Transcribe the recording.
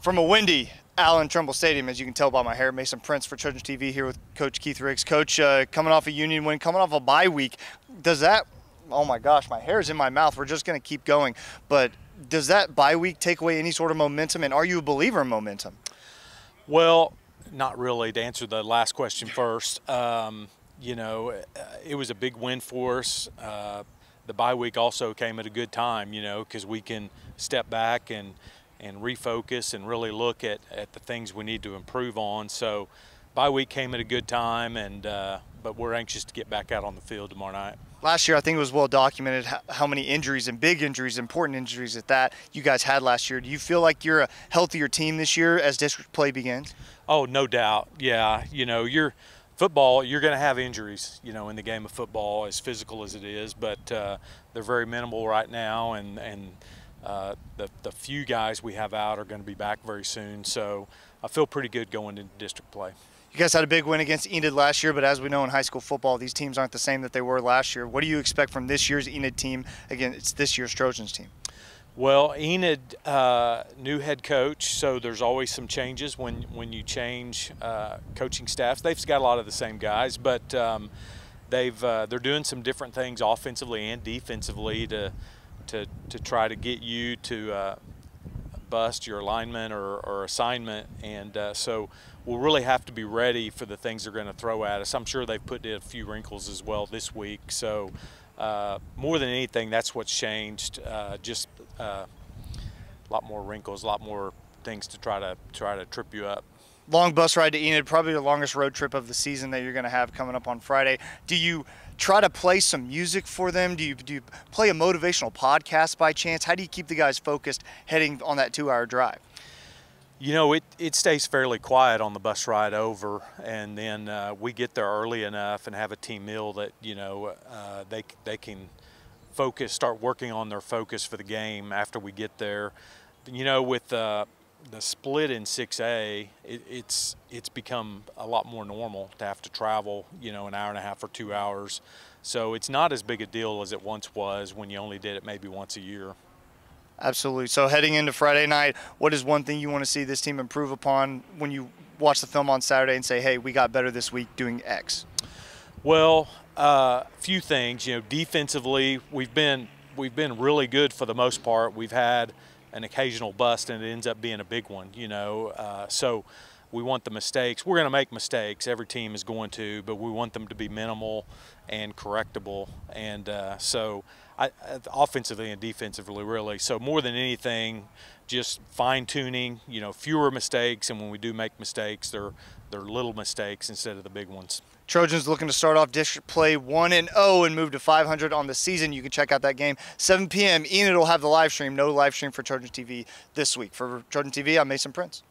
From a windy Allen Trumbull Stadium, as you can tell by my hair, Mason Prince for Trojans TV here with Coach Keith Riggs. Coach, coming off a Union win, coming off a bye week, does that, oh my gosh, my hair is in my mouth, we're just going to keep going, but does that bye week take away any sort of momentum, and are you a believer in momentum? Well, not really. To answer the last question first, you know, it was a big win for us. The bye week also came at a good time, you know, because we can step back and refocus and really look at the things we need to improve on. So bye week came at a good time, and but we're anxious to get back out on the field tomorrow night. Last year, I think it was well documented how many injuries and big injuries, important injuries at that, you guys had last year. Do you feel like you're a healthier team this year as district play begins? Oh, no doubt. Yeah, you know, football, you're going to have injuries, you know, in the game of football, as physical as it is, but they're very minimal right now, and the few guys we have out are going to be back very soon. So I feel pretty good going into district play. You guys had a big win against Enid last year, but as we know in high school football, these teams aren't the same that they were last year. What do you expect from this year's Enid team? Again, it's this year's Trojans team. Well, Enid, new head coach, so there's always some changes when you change coaching staffs. They've got a lot of the same guys, but they're doing some different things offensively and defensively to try to get you to bust your alignment or assignment, and so we'll really have to be ready for the things they're going to throw at us. I'm sure they've put in a few wrinkles as well this week, so more than anything, that's what's changed. Just a lot more wrinkles, a lot more things to try to trip you up. Long bus ride to Enid, probably the longest road trip of the season that you're going to have coming up on Friday. Do you try to play some music for them? Do you play a motivational podcast by chance? How do you keep the guys focused heading on that 2-hour drive? You know, it stays fairly quiet on the bus ride over, and then we get there early enough and have a team meal that, you know, they can focus, start working on their focus for the game after we get there. You know, with the split in 6A, it's become a lot more normal to have to travel, you know, an hour and a half or 2 hours. So it's not as big a deal as it once was when you only did it maybe once a year. Absolutely. So heading into Friday night, what is one thing you want to see this team improve upon when you watch the film on Saturday and say, hey, we got better this week doing X? Well, a few things. You know, defensively, we've been really good for the most part. We've had an occasional bust, and it ends up being a big one, you know. So we want the mistakes. We're going to make mistakes. Every team is going to, but we want them to be minimal and correctable. And so offensively and defensively, really. So more than anything, just fine-tuning, you know, fewer mistakes. And when we do make mistakes, they're little mistakes instead of the big ones. Trojans looking to start off district play 1-0 and move to 500 on the season. You can check out that game 7 p.m. Enid will have the live stream. No live stream for Trojan TV this week. For Trojan TV, I'm Mason Prince.